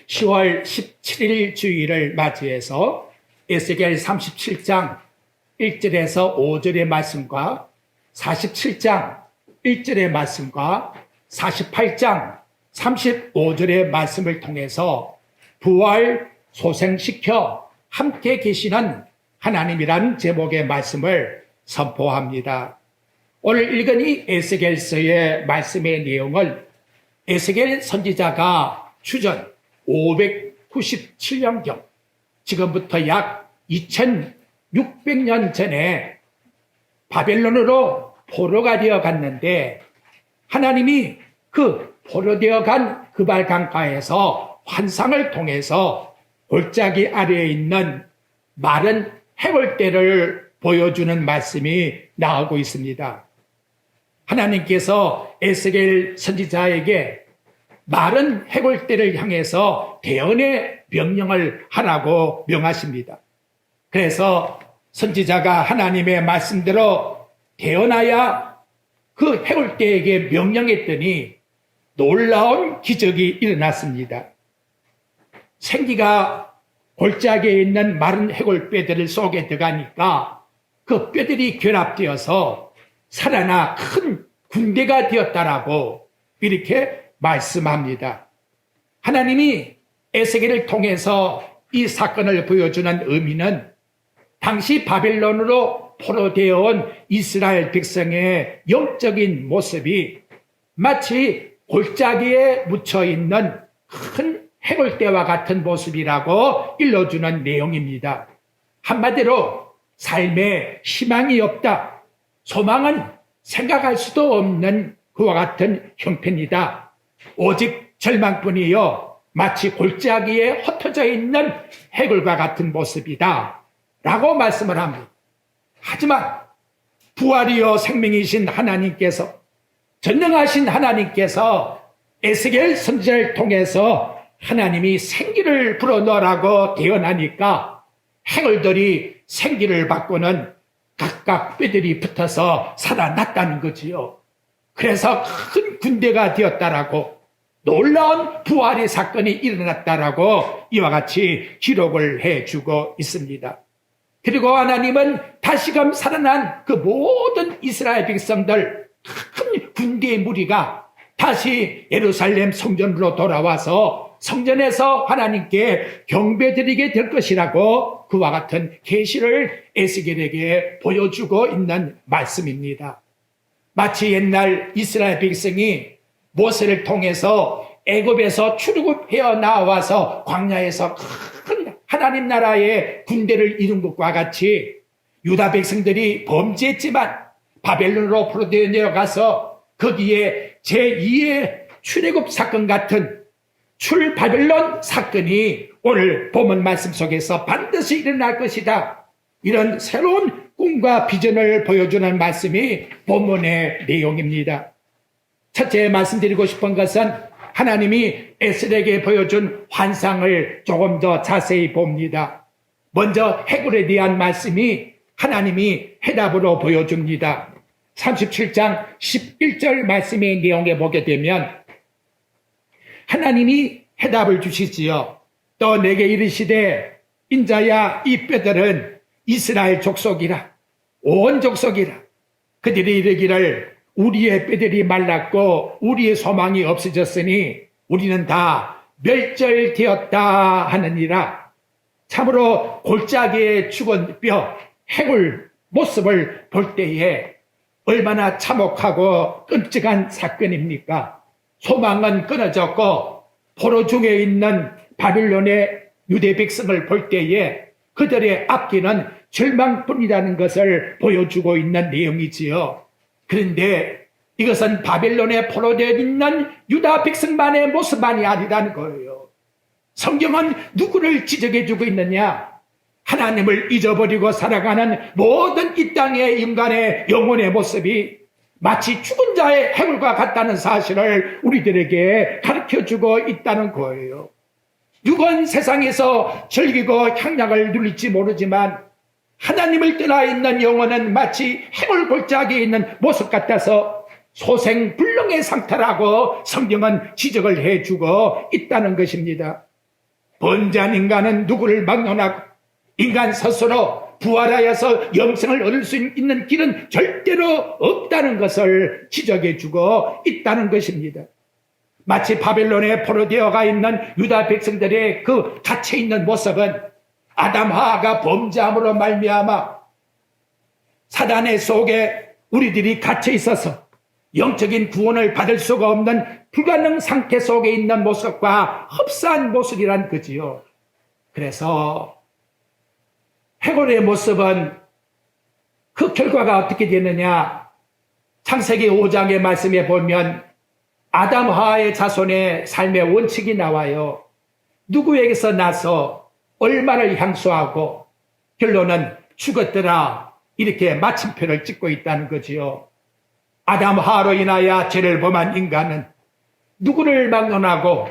10월 17일 주일을 맞이해서 에스겔 37장 1절에서 5절의 말씀과 47장 1절의 말씀과 48장 35절의 말씀을 통해서 부활 소생시켜 함께 계시는 하나님이란 제목의 말씀을 선포합니다. 오늘 읽은 이 에스겔서의 말씀의 내용을 에스겔 선지자가 주전 597년경, 지금부터 약 2600년 전에 바벨론으로 포로가 되어 갔는데, 하나님이 그 포로되어 간 그발 강가에서 환상을 통해서 골짜기 아래에 있는 마른 해골대를 보여주는 말씀이 나오고 있습니다. 하나님께서 에스겔 선지자에게 마른 해골대를 향해서 대언의 명령을 하라고 명하십니다. 그래서 선지자가 하나님의 말씀대로 대언하여 그 해골대에게 명령했더니 놀라운 기적이 일어났습니다. 생기가 골짜기에 있는 마른 해골뼈들 속에 들어가니까 그 뼈들이 결합되어서 살아나 큰 군대가 되었다라고 이렇게 말씀합니다. 하나님이 에스겔을 통해서 이 사건을 보여주는 의미는 당시 바벨론으로 포로되어 온 이스라엘 백성의 영적인 모습이 마치 골짜기에 묻혀있는 큰 해골대와 같은 모습이라고 일러주는 내용입니다. 한마디로 삶에 희망이 없다, 소망은 생각할 수도 없는 그와 같은 형편이다. 오직 절망뿐이요, 마치 골짜기에 흩어져 있는 해골과 같은 모습이다 라고 말씀을 합니다. 하지만 부활이요 생명이신 하나님께서, 전능하신 하나님께서 에스겔 선지자를 통해서 하나님이 생기를 불어넣으라고 대언하니까 해골들이 생기를 받고는 각각 뼈들이 붙어서 살아났다는 거지요. 그래서 큰 군대가 되었다라고, 놀라운 부활의 사건이 일어났다라고 이와 같이 기록을 해주고 있습니다. 그리고 하나님은 다시금 살아난 그 모든 이스라엘 백성들, 큰 군대의 무리가 다시 예루살렘 성전으로 돌아와서 성전에서 하나님께 경배드리게 될 것이라고 그와 같은 계시를 에스겔에게 보여주고 있는 말씀입니다. 마치 옛날 이스라엘 백성이 모세를 통해서 애굽에서 출애굽해 나와서 광야에서 큰 하나님 나라의 군대를 이룬 것과 같이 유다 백성들이 범죄했지만 바벨론으로 포로되어 내려가서 거기에 제2의 출애굽 사건 같은 출바벨론 사건이 오늘 본문 말씀 속에서 반드시 일어날 것이다, 이런 새로운 꿈과 비전을 보여주는 말씀이 본문의 내용입니다. 첫째 말씀드리고 싶은 것은 하나님이 에스겔에게 보여준 환상을 조금 더 자세히 봅니다. 먼저 해골에 대한 말씀이 하나님이 해답으로 보여줍니다. 37장 11절 말씀의 내용에 보게 되면 하나님이 해답을 주시지요. 또 내게 이르시되 인자야, 이 뼈들은 이스라엘 족속이라, 온 족속이라. 그들이 이르기를 우리의 뼈들이 말랐고 우리의 소망이 없어졌으니 우리는 다 멸절되었다 하느니라. 참으로 골짜기에 죽은 뼈, 해골 모습을 볼 때에 얼마나 참혹하고 끔찍한 사건입니까? 소망은 끊어졌고 포로 중에 있는 바빌론의 유대 백성을 볼 때에 그들의 앞길은 절망뿐이라는 것을 보여주고 있는 내용이지요. 그런데 이것은 바벨론에 포로되어 있는 유다 백성만의 모습만이 아니라는 거예요. 성경은 누구를 지적해주고 있느냐? 하나님을 잊어버리고 살아가는 모든 이 땅의 인간의 영혼의 모습이 마치 죽은 자의 해골과 같다는 사실을 우리들에게 가르쳐주고 있다는 거예요. 육은 세상에서 즐기고 향락을 누릴지 모르지만 하나님을 떠나 있는 영혼은 마치 해골 골짜기에 있는 모습 같아서 소생불능의 상태라고 성경은 지적을 해주고 있다는 것입니다. 범죄한 인간은 누구를 막론하고 인간 스스로 부활하여서 영생을 얻을 수 있는 길은 절대로 없다는 것을 지적해주고 있다는 것입니다. 마치 바벨론에 포로되어가 있는 유다 백성들의 그 갇혀있는 모습은 아담 하와가 범죄함으로 말미암아 사단의 속에 우리들이 갇혀 있어서 영적인 구원을 받을 수가 없는 불가능 상태 속에 있는 모습과 흡사한 모습이란 거지요. 그래서 해골의 모습은 그 결과가 어떻게 되느냐? 창세기 5장의 말씀에 보면 아담 하와의 자손의 삶의 원칙이 나와요. 누구에게서 나서 얼마를 향수하고 결론은 죽었더라, 이렇게 마침표를 찍고 있다는 거지요. 아담 하와로 인하여 죄를 범한 인간은 누구를 막론하고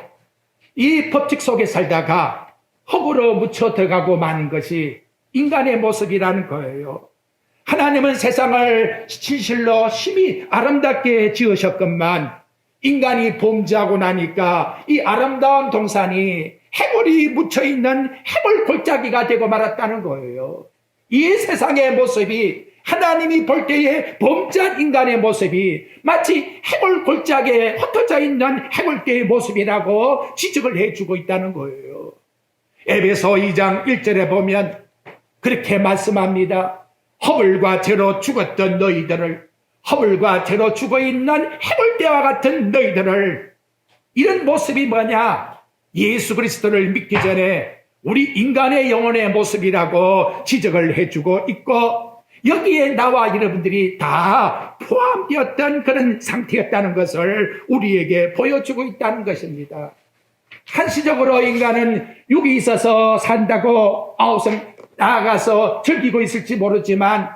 이 법칙 속에 살다가 흙으로 묻혀 들어가고 마는 것이 인간의 모습이라는 거예요. 하나님은 세상을 진실로 심히 아름답게 지으셨건만 인간이 범죄하고 나니까 이 아름다운 동산이 해골이 묻혀있는 해골 골짜기가 되고 말았다는 거예요. 이 세상의 모습이 하나님이 볼 때의 범죄한 인간의 모습이 마치 해골 골짜기에 흩어져 있는 해골대의 모습이라고 지적을 해주고 있다는 거예요. 에베소 2장 1절에 보면 그렇게 말씀합니다. 허물과 죄로 죽었던 너희들을, 허물과 죄로 죽어있는 해골대와 같은 너희들을, 이런 모습이 뭐냐? 예수 그리스도를 믿기 전에 우리 인간의 영혼의 모습이라고 지적을 해주고 있고, 여기에 나와 여러분들이 다 포함되었던 그런 상태였다는 것을 우리에게 보여주고 있다는 것입니다. 한시적으로 인간은 여기 있어서 산다고 아우성 나아가서 즐기고 있을지 모르지만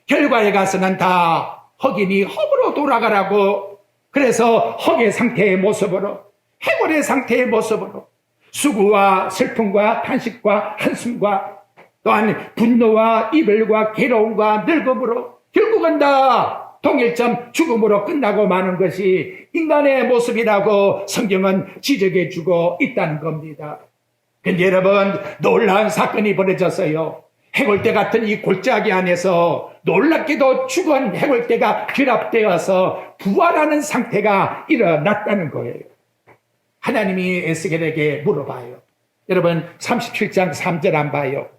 결과에 가서는 다 흑인이 흑으로 돌아가라고, 그래서 흑의 상태의 모습으로, 해골의 상태의 모습으로 수고와 슬픔과 탄식과 한숨과 또한 분노와 이별과 괴로움과 늙음으로 결국은 다 동일점 죽음으로 끝나고 마는 것이 인간의 모습이라고 성경은 지적해주고 있다는 겁니다. 근데 여러분, 놀라운 사건이 벌어졌어요. 해골대 같은 이 골짜기 안에서 놀랍게도 죽은 해골대가 결합되어서 부활하는 상태가 일어났다는 거예요. 하나님이 에스겔에게 물어봐요. 여러분 37장 3절 안 봐요?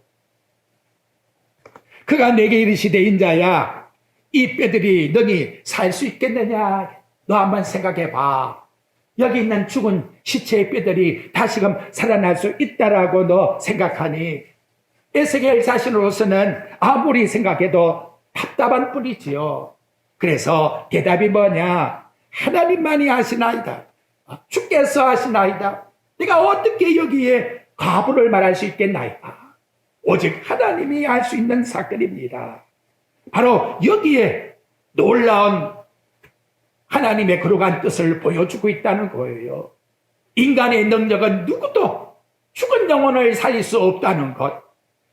그가 내게 이르시되 인자야, 이 뼈들이 너니 살 수 있겠느냐? 너 한번 생각해 봐. 여기 있는 죽은 시체의 뼈들이 다시금 살아날 수 있다라고 너 생각하니? 에스겔 자신으로서는 아무리 생각해도 답답한 뿐이지요. 그래서 대답이 뭐냐? 하나님만이 하시나이다. 주께서 하시나이다. 내가 어떻게 여기에 과부를 말할 수 있겠나이다. 오직 하나님이 할 수 있는 사건입니다. 바로 여기에 놀라운 하나님의 거룩한 뜻을 보여주고 있다는 거예요. 인간의 능력은 누구도 죽은 영혼을 살릴 수 없다는 것.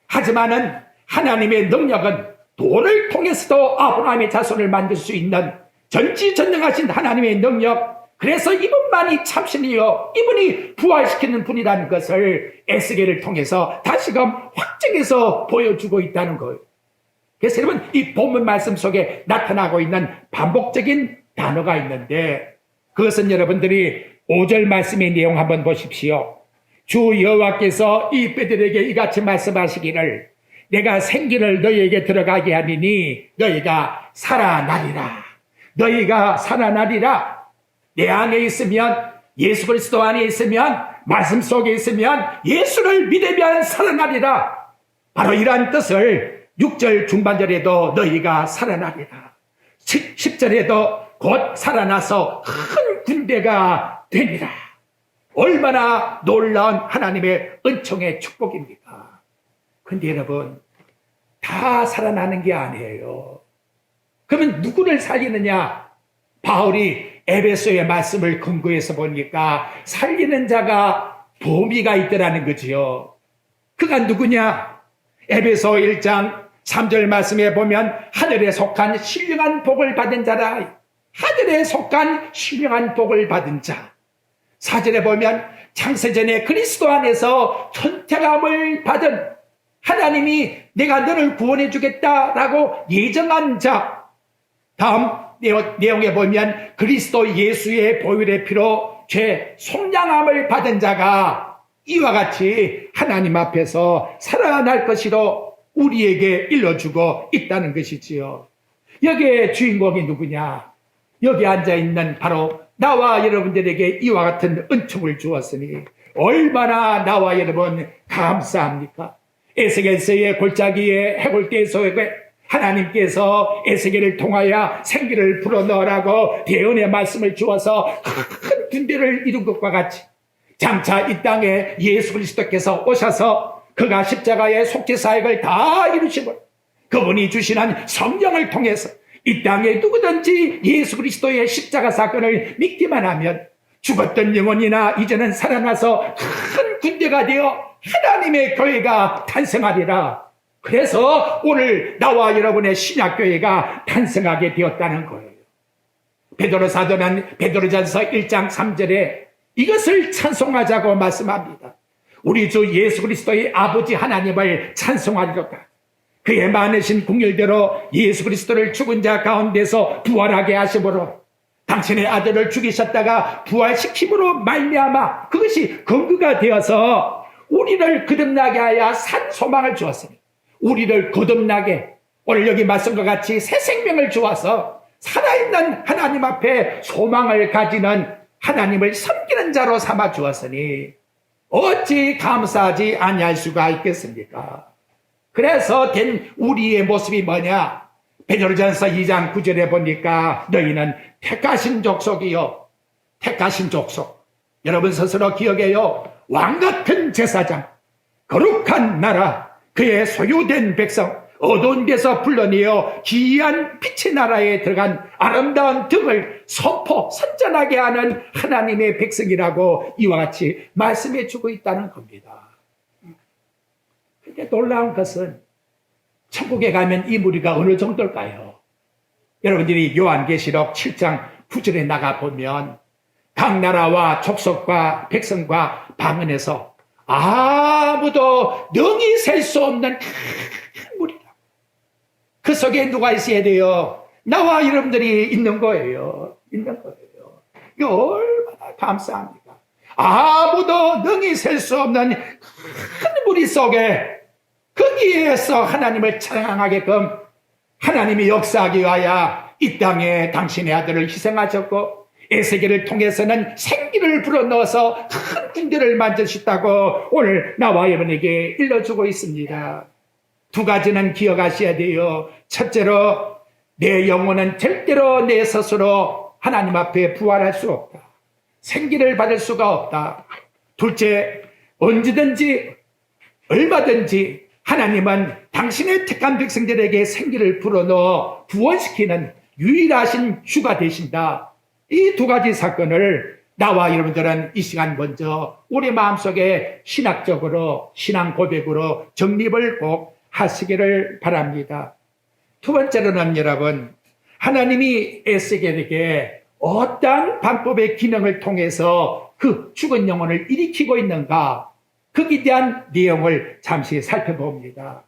하지만은 하나님의 능력은 돌을 통해서도 아브라함의 자손을 만들 수 있는 전지전능하신 하나님의 능력. 그래서 이분만이 참신이요, 이분이 부활시키는 분이라는 것을 에스겔을 통해서 다시금 확증해서 보여주고 있다는 거예요. 그래서 여러분, 이 본문 말씀 속에 나타나고 있는 반복적인 단어가 있는데, 그것은 여러분들이 5절 말씀의 내용 한번 보십시오. 주 여호와께서 이 뼈들에게 이같이 말씀하시기를, 내가 생기를 너희에게 들어가게 하리니 너희가 살아나리라. 너희가 살아나리라. 내 안에 있으면, 예수 그리스도 안에 있으면, 말씀 속에 있으면, 예수를 믿으면 살아나리라. 바로 이러한 뜻을 6절 중반절에도 너희가 살아나리라, 10절에도 곧 살아나서 큰 군대가 되리라. 얼마나 놀라운 하나님의 은총의 축복입니까? 근데 여러분, 다 살아나는 게 아니에요. 그러면 누구를 살리느냐? 바울이 에베소의 말씀을 근거해서 보니까 살리는 자가 보미가 있더라는 거지요. 그가 누구냐? 에베소 1장 3절 말씀에 보면 하늘에 속한 신령한 복을 받은 자라. 하늘에 속한 신령한 복을 받은 자. 4절에 보면 창세전에 그리스도 안에서 선택함을 받은 하나님이 내가 너를 구원해 주겠다라고 예정한 자, 다음 내용에 보면 그리스도 예수의 보혈의 피로 죄 속량함을 받은 자가 이와 같이 하나님 앞에서 살아날 것이로 우리에게 일러주고 있다는 것이지요. 여기에 주인공이 누구냐? 여기 앉아있는 바로 나와 여러분들에게 이와 같은 은총을 주었으니 얼마나 나와 여러분 감사합니까? 에스겔서의 골짜기에 해골대에서 하나님께서 에스겔을 통하여 생기를 불어넣으라고 대언의 말씀을 주어서 큰 군대를 이룬 것과 같이 장차 이 땅에 예수 그리스도께서 오셔서 그가 십자가의 속죄사역을 다 이루시고 그분이 주시는 성령을 통해서 이 땅에 누구든지 예수 그리스도의 십자가 사건을 믿기만 하면 죽었던 영혼이나 이제는 살아나서 큰 군대가 되어 하나님의 교회가 탄생하리라. 그래서 오늘 나와 여러분의 신약교회가 탄생하게 되었다는 거예요. 베드로 사도는 베드로전서 1장 3절에 이것을 찬송하자고 말씀합니다. 우리 주 예수 그리스도의 아버지 하나님을 찬송하리로다. 그의 많으신 궁율대로 예수 그리스도를 죽은 자 가운데서 부활하게 하심으로 당신의 아들을 죽이셨다가 부활시킴으로 말미암아 그것이 근거가 되어서 우리를 거듭나게 하여 산 소망을 주었으니 우리를 거듭나게 오늘 여기 말씀과 같이 새 생명을 주어서 살아있는 하나님 앞에 소망을 가지는 하나님을 섬기는 자로 삼아 주었으니 어찌 감사하지 아니할 수가 있겠습니까? 그래서 된 우리의 모습이 뭐냐? 베드로전서 2장 9절에 보니까 너희는 택하신 족속이요 택하신 족속, 여러분 스스로 기억해요. 왕같은 제사장, 거룩한 나라, 그의 소유된 백성, 어두운 데서 불러내어 기이한 빛의 나라에 들어간 아름다운 덕을 선전하게 하는 하나님의 백성이라고 이와 같이 말씀해 주고 있다는 겁니다. 그런데 놀라운 것은 천국에 가면 이 무리가 어느 정도일까요? 여러분들이 요한계시록 7장 9절에 나가보면 각 나라와 족속과 백성과 방언에서 아무도 능히 셀 수 없는 큰 무리라. 그 속에 누가 있어야 돼요? 나와 여러분들이 있는 거예요. 있는 거예요. 이거 얼마나 감사합니까? 아무도 능히 셀 수 없는 큰 무리 속에 거기에서 하나님을 찬양하게끔 하나님이 역사하기 위하여 이 땅에 당신의 아들을 희생하셨고 에스겔을 통해서는 생기를 불어넣어서 큰 군대를 만드셨다고 오늘 나와 여러분에게 일러주고 있습니다. 두 가지는 기억하셔야 돼요. 첫째로 내 영혼은 절대로 내 스스로 하나님 앞에 부활할 수 없다. 생기를 받을 수가 없다. 둘째, 언제든지 얼마든지 하나님은 당신의 택한 백성들에게 생기를 불어넣어 구원시키는 유일하신 주가 되신다. 이 두 가지 사건을 나와 여러분들은 이 시간 먼저 우리 마음속에 신학적으로 신앙 고백으로 정립을 꼭 하시기를 바랍니다. 두 번째로는 여러분, 하나님이 에스겔에게 어떠한 방법의 기능을 통해서 그 죽은 영혼을 일으키고 있는가, 거기에 대한 내용을 잠시 살펴봅니다.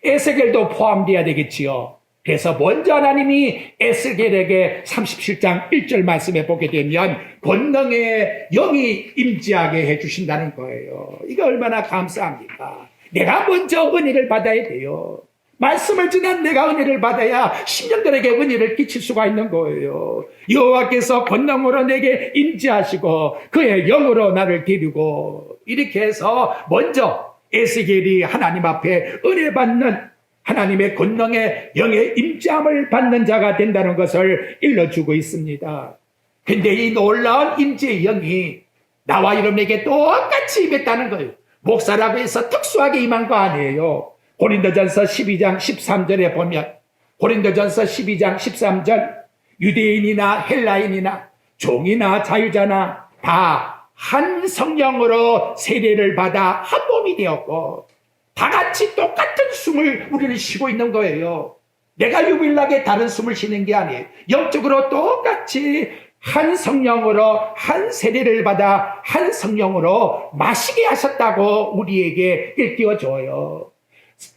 에스겔도 포함되어야 되겠지요. 그래서 먼저 하나님이 에스겔에게 37장 1절 말씀에 보게 되면 권능의 영이 임재하게 해주신다는 거예요. 이게 얼마나 감사합니까? 내가 먼저 은혜를 받아야 돼요. 말씀을 전한 내가 은혜를 받아야 신령들에게 은혜를 끼칠 수가 있는 거예요. 여호와께서 권능으로 내게 임재하시고 그의 영으로 나를 데리고 이렇게 해서 먼저 에스겔이 하나님 앞에 은혜 받는 하나님의 권능의 영의 임재함을 받는 자가 된다는 것을 일러주고 있습니다. 근데 이 놀라운 임재의 영이 나와 여러분에게 똑같이 임했다는 거예요. 목사라고 해서 특수하게 임한 거 아니에요. 고린도전서 12장 13절에 보면 고린도전서 12장 13절 유대인이나 헬라인이나 종이나 자유자나 다 한 성령으로 세례를 받아 한 몸이 되었고 다 같이 똑같은 숨을 우리는 쉬고 있는 거예요. 내가 유일하게 다른 숨을 쉬는 게 아니에요. 영적으로 똑같이 한 성령으로 한 세례를 받아 한 성령으로 마시게 하셨다고 우리에게 일깨워줘요.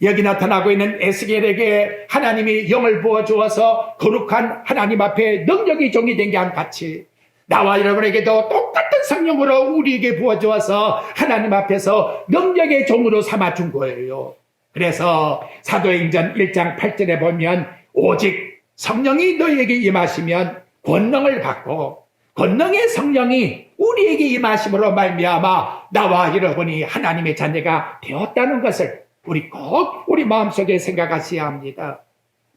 여기 나타나고 있는 에스겔에게 하나님이 영을 부어주어서 거룩한 하나님 앞에 능력이 종이 된 게 같이 나와 여러분에게도 똑같은 성령으로 우리에게 부어주어서 하나님 앞에서 능력의 종으로 삼아준 거예요. 그래서 사도행전 1장 8절에 보면 오직 성령이 너희에게 임하시면 권능을 받고 권능의 성령이 우리에게 임하심으로 말미암아 나와 여러분이 하나님의 자녀가 되었다는 것을 우리 꼭 우리 마음속에 생각하셔야 합니다.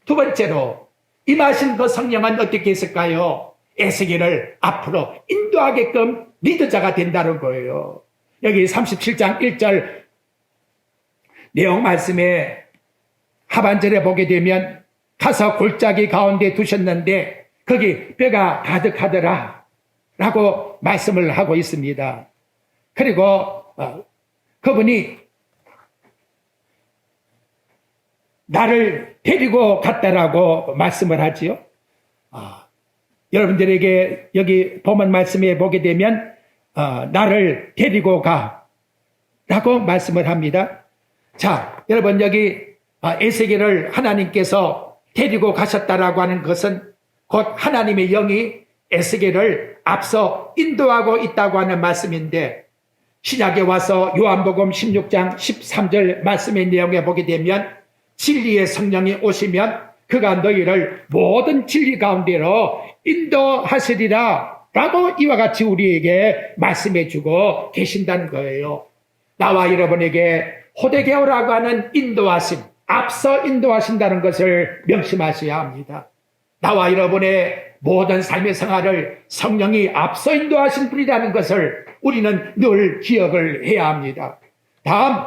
두 번째로 임하신 그 성령은 어떻게 했을까요? 에스겔을 앞으로 인도하게끔 리더자가 된다는 거예요. 여기 37장 1절 내용 말씀에 하반절에 보게 되면 가서 골짜기 가운데 두셨는데 거기 뼈가 가득하더라 라고 말씀을 하고 있습니다. 그리고 그분이 나를 데리고 갔다라고 말씀을 하지요. 여러분들에게 여기 본문 말씀에 보게 되면 나를 데리고 가라고 말씀을 합니다. 자, 여러분 여기 에스겔을 하나님께서 데리고 가셨다라고 하는 것은 곧 하나님의 영이 에스겔을 앞서 인도하고 있다고 하는 말씀인데 신약에 와서 요한복음 16장 13절 말씀의 내용에 보게 되면 진리의 성령이 오시면 그가 너희를 모든 진리 가운데로 인도하시리라 라고 이와 같이 우리에게 말씀해 주고 계신다는 거예요. 나와 여러분에게 호데게오라고 하는 인도하심, 앞서 인도하신다는 것을 명심하셔야 합니다. 나와 여러분의 모든 삶의 생활을 성령이 앞서 인도하신 분이라는 것을 우리는 늘 기억을 해야 합니다. 다음,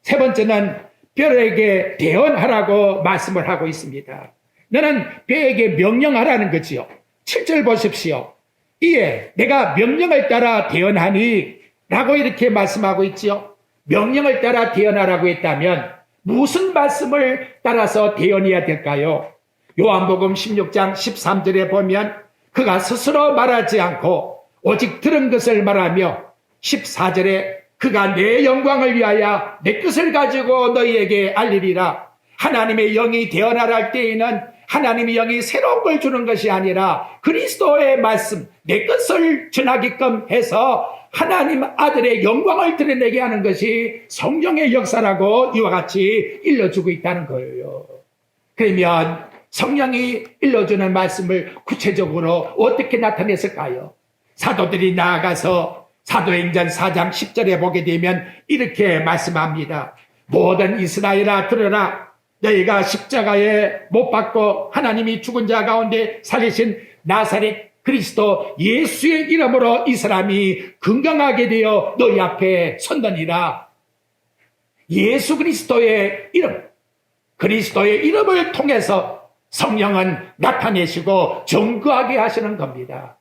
세 번째는 뼈에게 대언하라고 말씀을 하고 있습니다. 너는 뼈에게 명령하라는 거지요. 7절 보십시오. 이에 내가 명령을 따라 대언하니 라고 이렇게 말씀하고 있지요. 명령을 따라 대언하라고 했다면 무슨 말씀을 따라서 대언해야 될까요? 요한복음 16장 13절에 보면 그가 스스로 말하지 않고 오직 들은 것을 말하며 14절에 그가 내 영광을 위하여 내 뜻을 가지고 너희에게 알리리라. 하나님의 영이 대언할 때에는 하나님의 영이 새로운 걸 주는 것이 아니라 그리스도의 말씀, 내 뜻을 전하게끔 해서 하나님 아들의 영광을 드러내게 하는 것이 성령의 역사라고 이와 같이 일러주고 있다는 거예요. 그러면 성령이 일러주는 말씀을 구체적으로 어떻게 나타냈을까요? 사도들이 나아가서 사도행전 4장 10절에 보게 되면 이렇게 말씀합니다. 모든 이스라엘아 들으라. 너희가 십자가에 못 박고 하나님이 죽은 자 가운데 살리신 나사렛 그리스도 예수의 이름으로 이 사람이 건강하게 되어 너희 앞에 선다니라. 예수 그리스도의 이름, 그리스도의 이름을 통해서 성령은 나타내시고 증거하게 하시는 겁니다.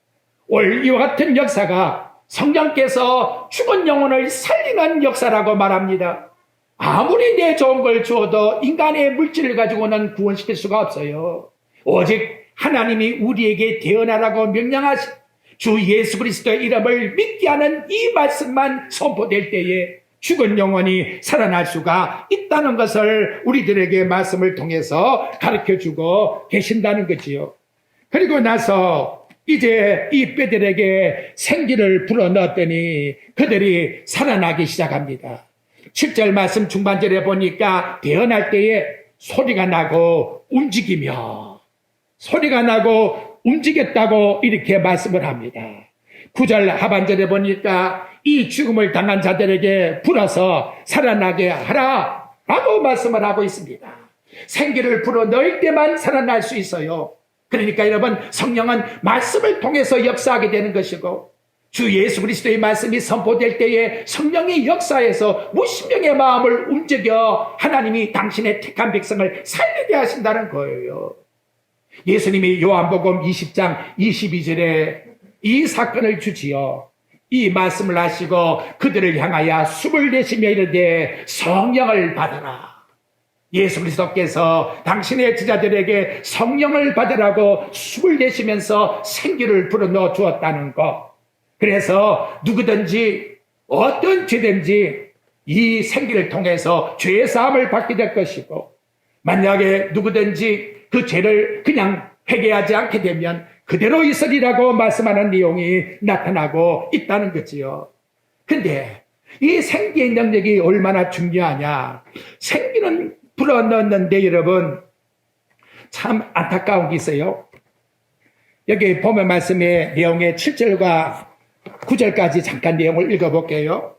오늘 이와 같은 역사가 성령께서 죽은 영혼을 살리는 역사라고 말합니다. 아무리 내 좋은 걸 주어도 인간의 물질을 가지고는 구원시킬 수가 없어요. 오직 하나님이 우리에게 대언하라고 명령하신 주 예수 그리스도의 이름을 믿게 하는 이 말씀만 선포될 때에 죽은 영혼이 살아날 수가 있다는 것을 우리들에게 말씀을 통해서 가르쳐주고 계신다는 거지요. 그리고 나서 이제 이 뼈들에게 생기를 불어넣었더니 그들이 살아나기 시작합니다. 7절 말씀 중반절에 보니까 대언할 때에 소리가 나고 움직이며 소리가 나고 움직였다고 이렇게 말씀을 합니다. 9절 하반절에 보니까 이 죽음을 당한 자들에게 불어서 살아나게 하라 라고 말씀을 하고 있습니다. 생기를 불어넣을 때만 살아날 수 있어요. 그러니까 여러분 성령은 말씀을 통해서 역사하게 되는 것이고 주 예수 그리스도의 말씀이 선포될 때에 성령의 역사에서 무신명의 마음을 움직여 하나님이 당신의 택한 백성을 살리게 하신다는 거예요. 예수님이 요한복음 20장 22절에 이 사건을 주지요. 이 말씀을 하시고 그들을 향하여 숨을 내쉬며 이르되 성령을 받으라. 예수 그리스도께서 당신의 제자들에게 성령을 받으라고 숨을 내쉬면서 생기를 불어넣어 주었다는 것. 그래서 누구든지 어떤 죄든지 이 생기를 통해서 죄 사함을 받게 될 것이고, 만약에 누구든지 그 죄를 그냥 회개하지 않게 되면 그대로 있으리라고 말씀하는 내용이 나타나고 있다는 거지요. 근데 이 생기의 능력이 얼마나 중요하냐. 생기는 불어넣는데 여러분, 참 안타까운 게 있어요. 여기 보면 말씀의 내용의 7절과 9절까지 잠깐 내용을 읽어볼게요.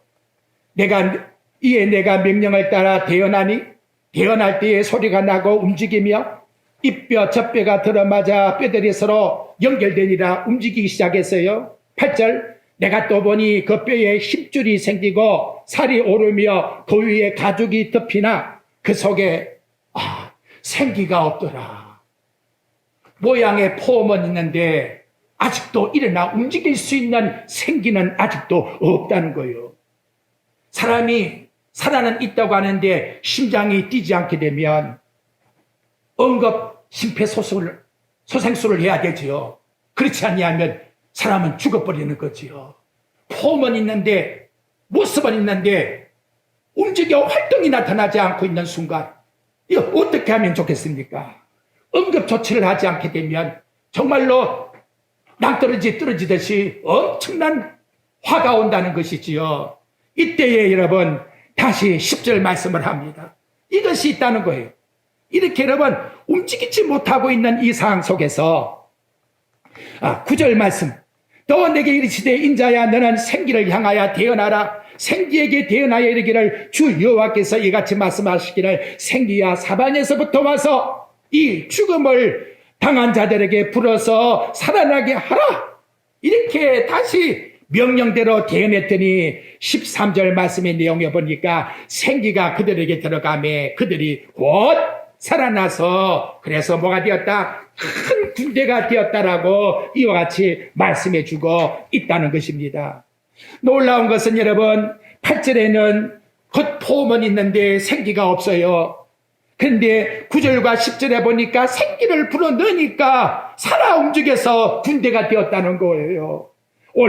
이에 내가 명령을 따라 대언하니 대언할 때에 소리가 나고 움직이며 이뼈 저뼈가 들어맞아 뼈들이 서로 연결되니라 움직이기 시작했어요. 8절 내가 또 보니 그 뼈에 힘줄이 생기고 살이 오르며 그 위에 가죽이 덮이나 그 속에 생기가 없더라. 모양의 폼은 있는데 아직도 일어나 움직일 수 있는 생기는 아직도 없다는 거예요. 사람이 살아는 있다고 하는데 심장이 뛰지 않게 되면 응급 심폐소생술을 해야 되지요. 그렇지 않냐면 사람은 죽어버리는 거지요. 폼은 있는데 모습은 있는데 움직여 활동이 나타나지 않고 있는 순간 이거 어떻게 하면 좋겠습니까? 응급조치를 하지 않게 되면 정말로 낭떠러지 떨어지듯이 엄청난 화가 온다는 것이지요. 이때에 여러분 다시 10절 말씀을 합니다. 이것이 있다는 거예요. 이렇게 여러분 움직이지 못하고 있는 이 상황 속에서 9절 말씀 또 내게 이르시되 인자야 너는 생기를 향하여 대언하라. 생기에게 대언하여 이르기를 주 여호와께서 이같이 말씀하시기를 생기야 사방에서부터 와서 이 죽음을 당한 자들에게 불어서 살아나게 하라. 이렇게 다시 명령대로 대언했더니 13절 말씀의 내용에 보니까 생기가 그들에게 들어가매 그들이 곧 살아나서 그래서 뭐가 되었다? 큰 군대가 되었다라고 이와 같이 말씀해 주고 있다는 것입니다. 놀라운 것은 여러분 8절에는 겉폼은 있는데 생기가 없어요. 그런데 9절과 10절에 보니까 생기를 불어넣으니까 살아 움직여서 군대가 되었다는 거예요.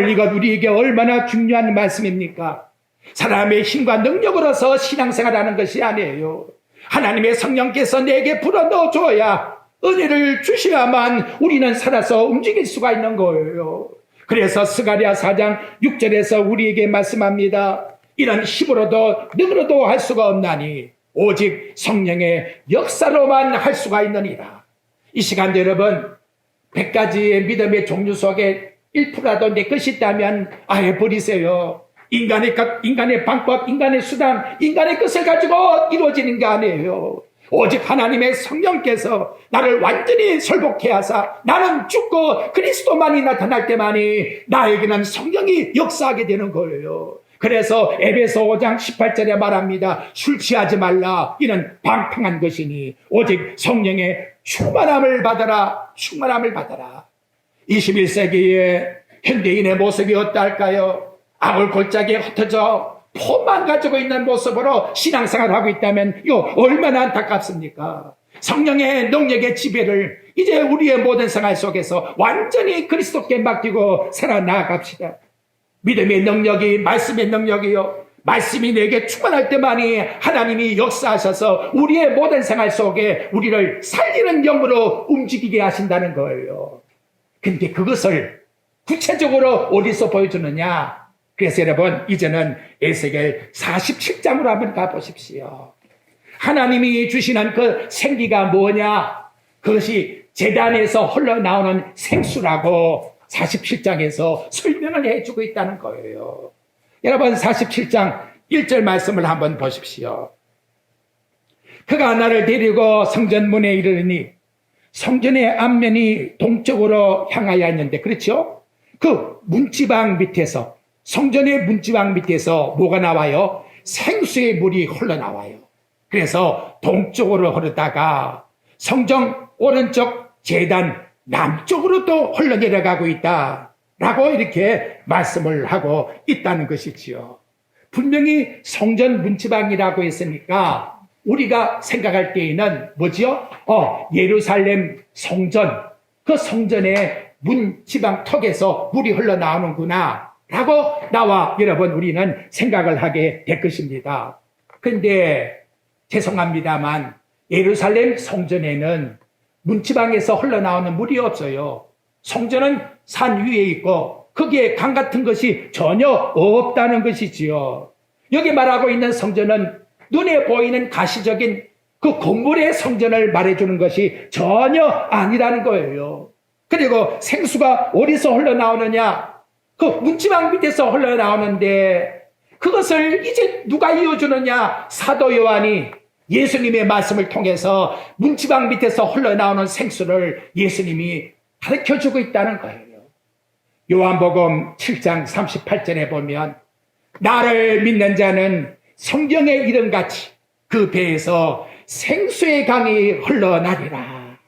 이것 우리에게 얼마나 중요한 말씀입니까? 사람의 힘과 능력으로서 신앙생활하는 것이 아니에요. 하나님의 성령께서 내게 불어넣어 줘야 은혜를 주셔야만 우리는 살아서 움직일 수가 있는 거예요. 그래서 스가랴 4장 6절에서 우리에게 말씀합니다. 이런 힘으로도 능으로도 할 수가 없나니 오직 성령의 역사로만 할 수가 있느니라. 이 시간도 여러분 100가지의 믿음의 종류 속에 1%라도 내 것이 있다면 아예 버리세요. 인간의 방법, 인간의 수단, 인간의 것을 가지고 이루어지는 게 아니에요. 오직 하나님의 성령께서 나를 완전히 설복해 하사 나는 죽고 그리스도만이 나타날 때만이 나에게는 성령이 역사하게 되는 거예요. 그래서 에베소 5장 18절에 말합니다. 술 취하지 말라. 이는 방탕한 것이니 오직 성령의 충만함을 받아라. 충만함을 받아라. 21세기의 현대인의 모습이 어떨까요? 악을 골짜기에 흩어져 폼만 가지고 있는 모습으로 신앙생활을 하고 있다면 이거 얼마나 안타깝습니까? 성령의 능력의 지배를 이제 우리의 모든 생활 속에서 완전히 그리스도께 맡기고 살아나갑시다. 믿음의 능력이 말씀의 능력이요. 말씀이 내게 충만할 때만이 하나님이 역사하셔서 우리의 모든 생활 속에 우리를 살리는 영으로 움직이게 하신다는 거예요. 근데 그것을 구체적으로 어디서 보여주느냐? 그래서 여러분 이제는 에스겔 47장으로 한번 가보십시오. 하나님이 주시는 그 생기가 뭐냐? 그것이 제단에서 흘러나오는 생수라고 47장에서 설명을 해주고 있다는 거예요. 여러분 47장 1절 말씀을 한번 보십시오. 그가 나를 데리고 성전문에 이르니 성전의 앞면이 동쪽으로 향하여 있는데 그렇죠? 그 문지방 밑에서 성전의 문지방 밑에서 뭐가 나와요? 생수의 물이 흘러나와요. 그래서 동쪽으로 흐르다가 성전 오른쪽 제단 남쪽으로 또 흘러내려가고 있다라고 이렇게 말씀을 하고 있다는 것이지요. 분명히 성전 문지방이라고 했으니까 우리가 생각할 때에는 뭐지요? 예루살렘 성전, 그 성전의 문지방 턱에서 물이 흘러나오는구나 라고 나와 여러분 우리는 생각을 하게 될 것입니다. 근데 죄송합니다만 예루살렘 성전에는 문지방에서 흘러나오는 물이 없어요. 성전은 산 위에 있고 거기에 강 같은 것이 전혀 없다는 것이지요. 여기 말하고 있는 성전은 눈에 보이는 가시적인 그 건물의 성전을 말해주는 것이 전혀 아니라는 거예요. 그리고 생수가 어디서 흘러나오느냐? 그 문지방 밑에서 흘러나오는데 그것을 이제 누가 이어주느냐? 사도 요한이 예수님의 말씀을 통해서 문지방 밑에서 흘러나오는 생수를 예수님이 가르쳐주고 있다는 거예요. 요한복음 7장 38절에 보면 나를 믿는 자는 성경의 이름같이 그 배에서 생수의 강이 흘러나리라.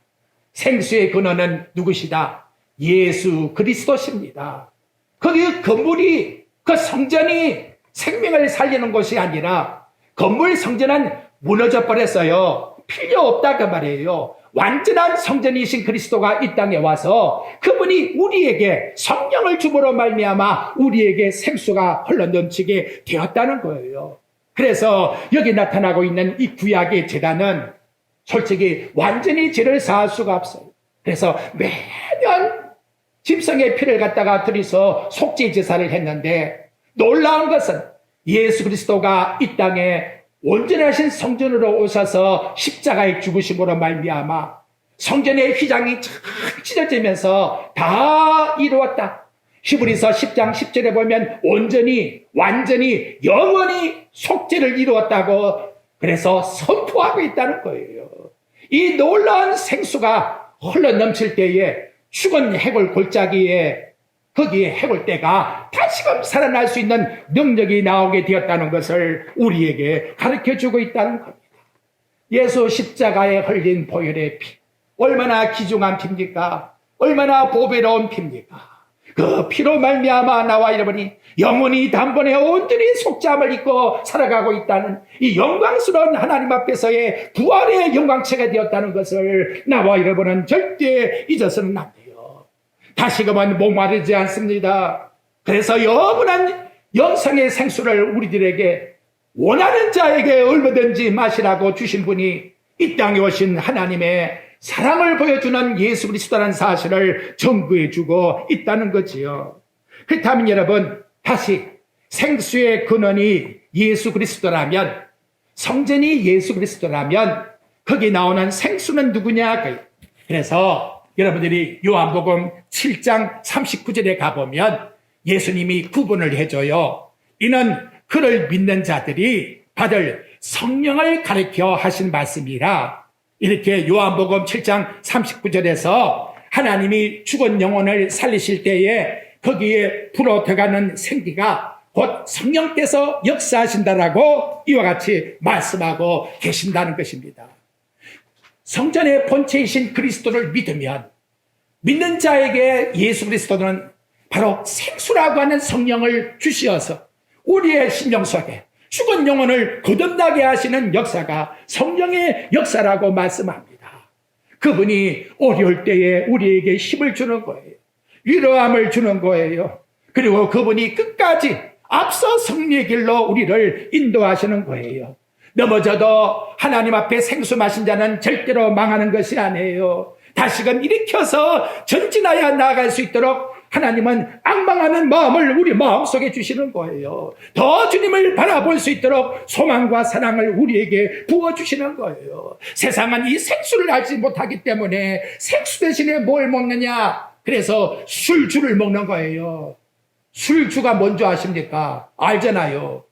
생수의 근원은 누구시다? 예수 그리스도십니다. 거기 건물이, 그 성전이 생명을 살리는 곳이 아니라 건물 성전은 무너져 버렸어요. 필요 없다 그 말이에요. 완전한 성전이신 그리스도가 이 땅에 와서 그분이 우리에게 성령을 주므로 말미암아 우리에게 생수가 흘러넘치게 되었다는 거예요. 그래서 여기 나타나고 있는 이 구약의 제단은 솔직히 완전히 죄를 사할 수가 없어요. 그래서 매년 짐승의 피를 갖다가 들이서 속죄 제사를 했는데 놀라운 것은 예수 그리스도가 이 땅에 온전하신 성전으로 오셔서 십자가에 죽으심으로 말미암아 성전의 휘장이 착 찢어지면서 다 이루었다. 히브리서 10장 10절에 보면 온전히 완전히 영원히 속죄를 이루었다고 그래서 선포하고 있다는 거예요. 이 놀라운 생수가 흘러넘칠 때에 죽은 해골 골짜기에 거기에 해골대가 다시금 살아날 수 있는 능력이 나오게 되었다는 것을 우리에게 가르쳐주고 있다는 겁니다. 예수 십자가에 흘린 보혈의 피, 얼마나 귀중한 피입니까? 얼마나 보배로운 피입니까? 그 피로 말미암아 나와 여러분이 영원히 단번에 온전히 속죄함을 입고 살아가고 있다는 이 영광스러운 하나님 앞에서의 부활의 영광체가 되었다는 것을 나와 여러분은 절대 잊어서는 안 돼요. 다시금은 목마르지 않습니다. 그래서 영원한 영생의 생수를 우리들에게 원하는 자에게 얼마든지 마시라고 주신 분이 이 땅에 오신 하나님의 사랑을 보여주는 예수 그리스도라는 사실을 증거해주고 있다는 거지요. 그렇다면 여러분, 다시 생수의 근원이 예수 그리스도라면, 성전이 예수 그리스도라면 거기 나오는 생수는 누구냐? 그래서 여러분들이 요한복음 7장 39절에 가보면 예수님이 구분을 해줘요. 이는 그를 믿는 자들이 받을 성령을 가리켜 하신 말씀이라. 이렇게 요한복음 7장 39절에서 하나님이 죽은 영혼을 살리실 때에 거기에 불어들어가는 생기가 곧 성령께서 역사하신다라고 이와 같이 말씀하고 계신다는 것입니다. 성전의 본체이신 그리스도를 믿으면 믿는 자에게 예수 그리스도는 바로 생수라고 하는 성령을 주시어서 우리의 심령 속에 죽은 영혼을 거듭나게 하시는 역사가 성령의 역사라고 말씀합니다. 그분이 어려울 때에 우리에게 힘을 주는 거예요. 위로함을 주는 거예요. 그리고 그분이 끝까지 앞서 승리의 길로 우리를 인도하시는 거예요. 넘어져도 하나님 앞에 생수 마신 자는 절대로 망하는 것이 아니에요. 다시금 일으켜서 전진하여 나아갈 수 있도록 하나님은 앙망하는 마음을 우리 마음속에 주시는 거예요. 더 주님을 바라볼 수 있도록 소망과 사랑을 우리에게 부어주시는 거예요. 세상은 이 생수를 알지 못하기 때문에 생수 대신에 뭘 먹느냐? 그래서 술주를 먹는 거예요. 술주가 뭔지 아십니까? 알잖아요.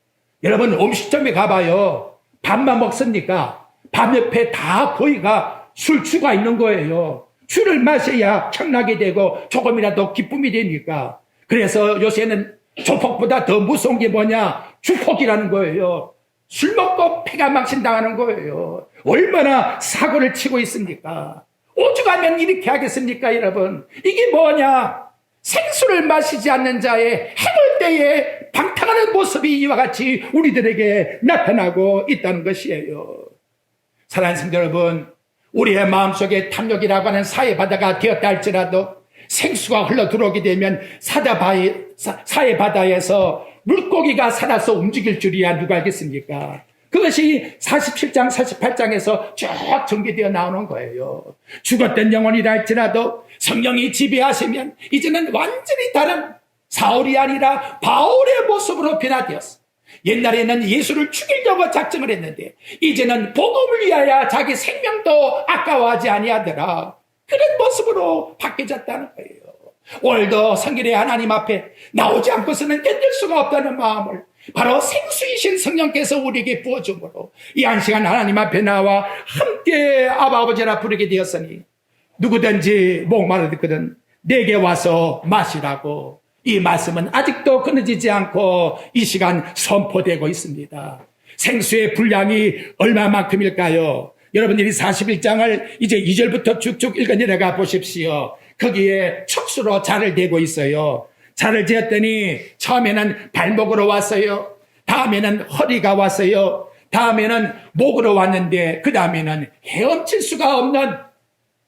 여러분 음식점에 가봐요. 밥만 먹습니까? 밥 옆에 다 거기가 술주가 있는 거예요. 술을 마셔야 청나게 되고 조금이라도 기쁨이 되니까. 그래서 요새는 조폭보다 더 무서운 게 뭐냐? 주폭이라는 거예요. 술 먹고 폐가 망신당하는 거예요. 얼마나 사고를 치고 있습니까? 오죽하면 이렇게 하겠습니까, 여러분? 이게 뭐냐? 생수를 마시지 않는 자의 해골때에 방탕하는 모습이 이와 같이 우리들에게 나타나고 있다는 것이에요. 사랑하는 성도 여러분, 우리의 마음속에 탐욕이라고 하는 사해바다가 되었다 할지라도 생수가 흘러 들어오게 되면 사해바다에서 물고기가 살아서 움직일 줄이야 누가 알겠습니까? 그것이 47장, 48장에서 쭉 전개되어 나오는 거예요. 죽었던 영혼이라 할지라도 성령이 지배하시면 이제는 완전히 다른 사울이 아니라 바울의 모습으로 변화되었어. 옛날에는 예수를 죽이려고 작정을 했는데 이제는 복음을 위하여 자기 생명도 아까워하지 아니하더라. 그런 모습으로 바뀌어졌다는 거예요. 오늘도 성결의 하나님 앞에 나오지 않고서는 견딜 수가 없다는 마음을 바로 생수이신 성령께서 우리에게 부어주므로 이 한 시간 하나님 앞에 나와 함께 아바 아버지라 부르게 되었으니 누구든지 목마르거든 내게 와서 마시라고 이 말씀은 아직도 끊어지지 않고 이 시간 선포되고 있습니다. 생수의 분량이 얼마만큼일까요? 여러분들이 41장을 이제 2절부터 쭉쭉 읽어 내려가 보십시오. 거기에 척수로 자를 대고 있어요. 자를 재었더니 처음에는 발목으로 왔어요. 다음에는 허리가 왔어요. 다음에는 목으로 왔는데 그 다음에는 헤엄칠 수가 없는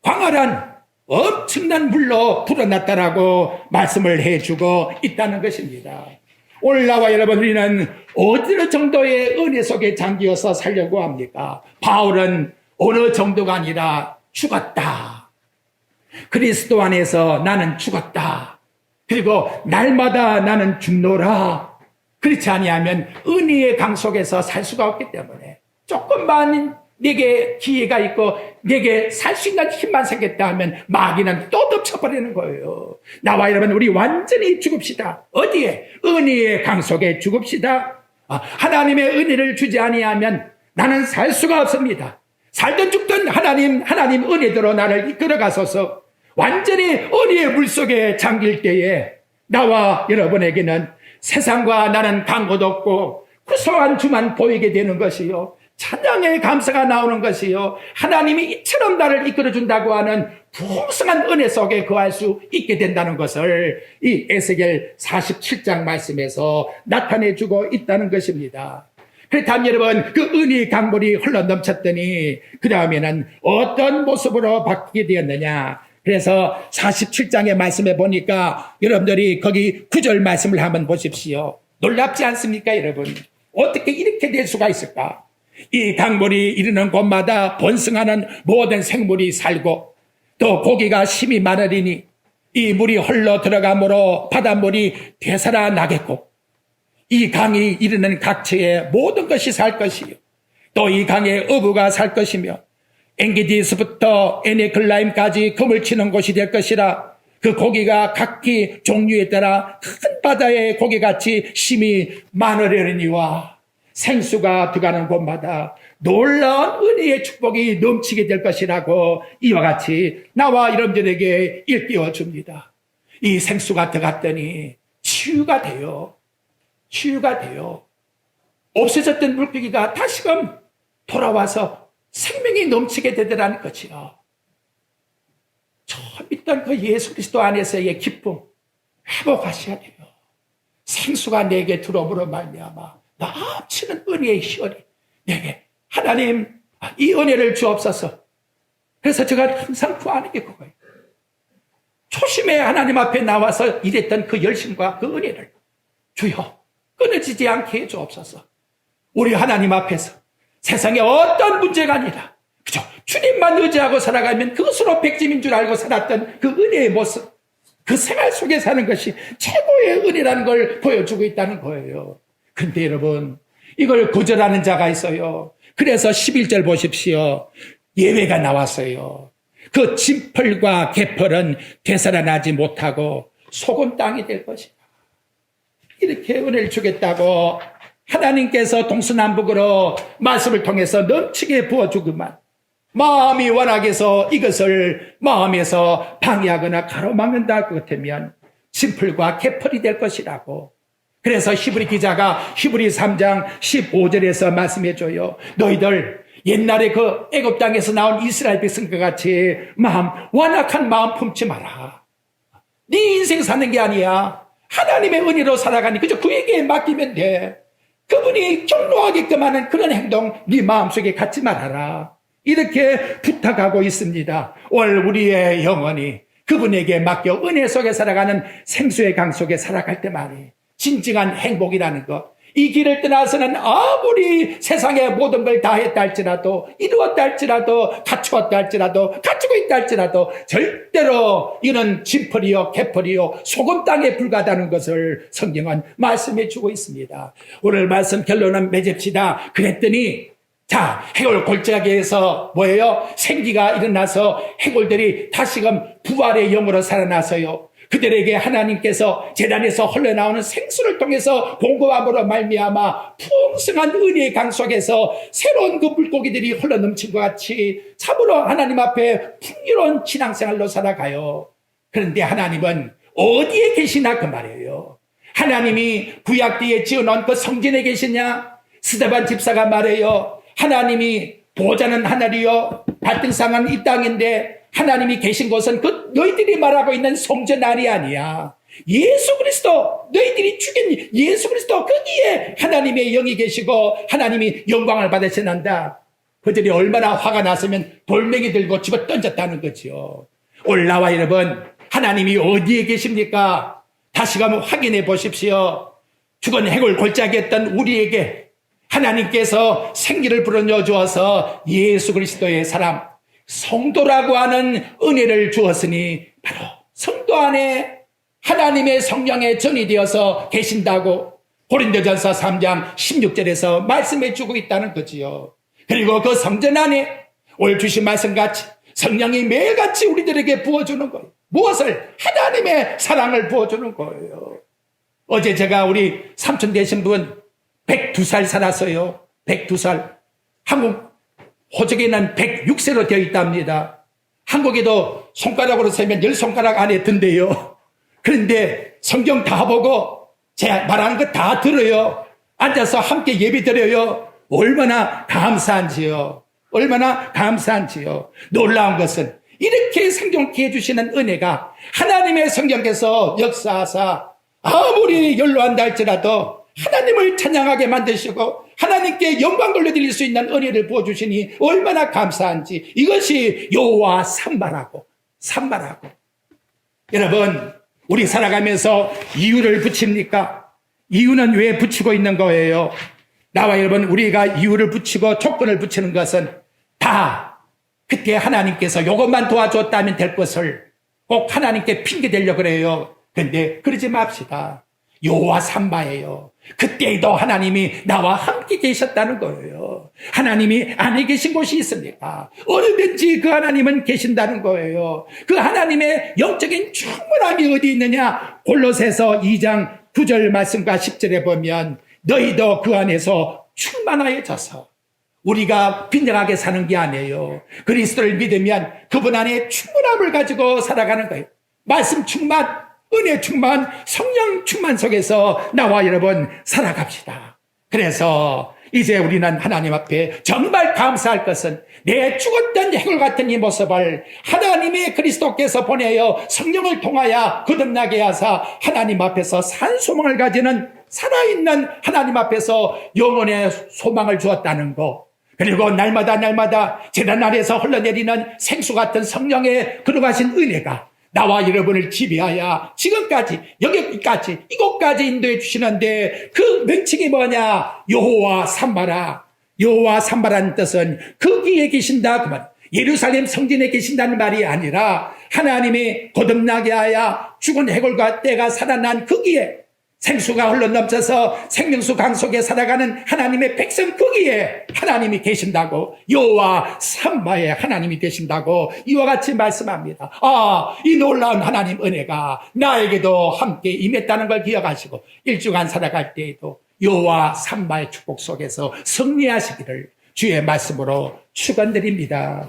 광활한 엄청난 물로 불어났다라고 말씀을 해주고 있다는 것입니다. 오늘 나와 여러분 우리는 어느 정도의 은혜 속에 잠기어서 살려고 합니까? 바울은 어느 정도가 아니라 죽었다. 그리스도 안에서 나는 죽었다. 그리고 날마다 나는 죽노라. 그렇지 아니하면 은혜의 강 속에서 살 수가 없기 때문에 조금만 내게 기회가 있고 내게 살 수 있는 힘만 생겼다 하면 마귀는 또 덮쳐버리는 거예요. 나와 여러분 우리 완전히 죽읍시다. 어디에? 은혜의 강 속에 죽읍시다. 하나님의 은혜를 주지 아니하면 나는 살 수가 없습니다. 살든 죽든 하나님 은혜대로 나를 이끌어가소서. 완전히 은혜의 물속에 잠길 때에 나와 여러분에게는 세상과 나는 간곳 없고 구소한 주만 보이게 되는 것이요. 찬양의 감사가 나오는 것이요. 하나님이 이처럼 나를 이끌어준다고 하는 풍성한 은혜 속에 거할 수 있게 된다는 것을 이 에스겔 47장 말씀에서 나타내주고 있다는 것입니다. 그렇다면 여러분 그 은혜의 강물이 흘러 넘쳤더니 그 다음에는 어떤 모습으로 바뀌게 되었느냐. 그래서 47장의 말씀에 보니까 여러분들이 거기 9절 말씀을 한번 보십시오. 놀랍지 않습니까 여러분? 어떻게 이렇게 될 수가 있을까? 이 강물이 이르는 곳마다 번성하는 모든 생물이 살고 또 고기가 심이 많으리니 이 물이 흘러 들어가므로 바닷물이 되살아나겠고 이 강이 이르는 각처에 모든 것이 살 것이요 또 이 강에 어부가 살 것이며 엔게디에서부터 에네클라임까지 금을 치는 곳이 될 것이라. 그 고기가 각기 종류에 따라 큰 바다의 고기같이 심이 많으려니와 생수가 들어가는 곳마다 놀라운 은혜의 축복이 넘치게 될 것이라고 이와 같이 나와 여러분들에게 일깨워 줍니다. 이 생수가 들어갔더니 치유가 돼요. 치유가 돼요. 없어졌던 물고기가 다시금 돌아와서 생명이 넘치게 되더라는 거지요. 처음 있던 그 예수 그리스도 안에서의 기쁨 회복하셔야 돼요. 생수가 내게 들어오므로 말미암아 넘치는 은혜의 희열이 내게 하나님 이 은혜를 주옵소서. 그래서 제가 항상 구하는 게 그거예요. 초심에 하나님 앞에 나와서 일했던 그 열심과 그 은혜를 주여 끊어지지 않게 해주옵소서. 우리 하나님 앞에서 세상에 어떤 문제가 아니라 그죠? 주님만 의지하고 살아가면 그것으로 백짐인 줄 알고 살았던 그 은혜의 모습, 그 생활 속에 사는 것이 최고의 은혜라는 걸 보여주고 있다는 거예요. 근데 여러분 이걸 거절하는 자가 있어요. 그래서 11절 보십시오. 예외가 나왔어요. 그 진펄과 개펄은 되살아나지 못하고 속은 땅이 될 것이다. 이렇게 은혜를 주겠다고 하나님께서 동서남북으로 말씀을 통해서 넘치게 부어주기만 마음이 원하게서 이것을 마음에서 방해하거나 가로막는다 같으면 진풀과 개펄이 될 것이라고. 그래서 히브리 기자가 히브리 3장 15절에서 말씀해줘요. 너희들 옛날에 그 애굽 땅에서 나온 이스라엘 백성과 같이 완악한 마음 품지 마라. 네 인생 사는 게 아니야. 하나님의 은혜로 살아가니 그저 그에게 맡기면 돼. 그분이 경로하게끔 하는 그런 행동 네 마음속에 갖지 말아라. 이렇게 부탁하고 있습니다. 오늘 우리의 영혼이 그분에게 맡겨 은혜 속에 살아가는 생수의 강 속에 살아갈 때만이 진정한 행복이라는 것. 이 길을 떠나서는 아무리 세상의 모든 걸 다 했다 할지라도, 이루었다 할지라도, 갖추었다 할지라도, 갖추고 있다 할지라도 절대로 이는 진펄이요 개펄이요 소금 땅에 불과하다는 것을 성경은 말씀해 주고 있습니다. 오늘 말씀 결론은 맺읍시다. 그랬더니 자, 해골 골짜기에서 뭐예요? 생기가 일어나서 해골들이 다시금 부활의 영으로 살아나서요. 그들에게 하나님께서 제단에서 흘러나오는 생수를 통해서 공급함으로 말미암아 풍성한 은혜의 강 속에서 새로운 그 물고기들이 흘러넘친 것 같이 참으로 하나님 앞에 풍요로운 신앙생활로 살아가요. 그런데 하나님은 어디에 계시나 그 말이에요. 하나님이 구약 때에 지어놓은 그 성전에 계시냐? 스데반 집사가 말해요. 하나님이 보좌는 하늘이요 발등상은 이 땅인데 하나님이 계신 곳은 그 너희들이 말하고 있는 성전 안이 아니야. 예수 그리스도, 너희들이 죽인 예수 그리스도 거기에 하나님의 영이 계시고 하나님이 영광을 받으시는다. 그들이 얼마나 화가 났으면 돌멩이 들고 집어 던졌다는 거죠. 오늘 나와 여러분, 하나님이 어디에 계십니까? 다시금 확인해 보십시오. 죽은 해골 골짜기였던 우리에게 하나님께서 생기를 불어넣어 주어서 예수 그리스도의 사람, 성도라고 하는 은혜를 주었으니 바로 성도 안에 하나님의 성령의 전이 되어서 계신다고 고린도전서 3장 16절에서 말씀해 주고 있다는 거지요. 그리고 그 성전 안에 오늘 주신 말씀같이 성령이 매일같이 우리들에게 부어주는 거예요. 무엇을? 하나님의 사랑을 부어주는 거예요. 어제 제가 우리 삼촌 되신 분 102살 살았어요. 102살. 한국 호적에는 106세로 되어 있답니다. 한국에도 손가락으로 세면 10손가락 안에 든대요. 그런데 성경 다 보고 제가 말하는 거 다 들어요. 앉아서 함께 예배 드려요. 얼마나 감사한지요. 얼마나 감사한지요. 놀라운 것은 이렇게 생존케 해주시는 은혜가 하나님의 성령께서 역사하사 아무리 연로한다 할지라도 하나님을 찬양하게 만드시고 하나님께 영광 돌려드릴 수 있는 은혜를 부어주시니 얼마나 감사한지. 이것이 여호와 산바라고. 여러분, 우리 살아가면서 이유를 붙입니까? 이유는 왜 붙이고 있는 거예요? 나와 여러분, 우리가 이유를 붙이고 조건을 붙이는 것은 다 그때 하나님께서 이것만 도와줬다면 될 것을 꼭 하나님께 핑계 대려고 그래요. 그런데 그러지 맙시다. 여호와 산바예요. 그때에도 하나님이 나와 함께 계셨다는 거예요. 하나님이 안에 계신 곳이 있습니까? 어디든지 그 하나님은 계신다는 거예요. 그 하나님의 영적인 충분함이 어디 있느냐? 골로새서 2장 9절 말씀과 10절에 보면 너희도 그 안에서 충만하여져서 우리가 빈정하게 사는 게 아니에요. 그리스도를 믿으면 그분 안에 충분함을 가지고 살아가는 거예요. 말씀 충만, 은혜 충만, 성령 충만 속에서 나와 여러분 살아갑시다. 그래서 이제 우리는 하나님 앞에 정말 감사할 것은 내 죽었던 해골 같은 이 모습을 하나님의 그리스도께서 보내어 성령을 통하여 거듭나게 하사 하나님 앞에서 산 소망을 가지는 살아있는 하나님 앞에서 영혼의 소망을 주었다는 것, 그리고 날마다 제단 아래에서 흘러내리는 생수 같은 성령의 거룩하신 은혜가 나와 여러분을 지배하여 지금까지 여기까지 이곳까지 인도해 주시는데 그 명칭이 뭐냐? 여호와 산바라. 여호와 산바라는 뜻은 거기에 계신다 그 말. 예루살렘 성전에 계신다는 말이 아니라 하나님이 거듭나게 하여 죽은 해골과 떼가 살아난 거기에 생수가 흘러넘쳐서 생명수 강 속에 살아가는 하나님의 백성 거기에 하나님이 계신다고, 여호와 산바에 하나님이 계신다고 이와 같이 말씀합니다. 이 놀라운 하나님 은혜가 나에게도 함께 임했다는 걸 기억하시고 일주간 살아갈 때에도 여호와 산바의 축복 속에서 승리하시기를 주의 말씀으로 축원드립니다.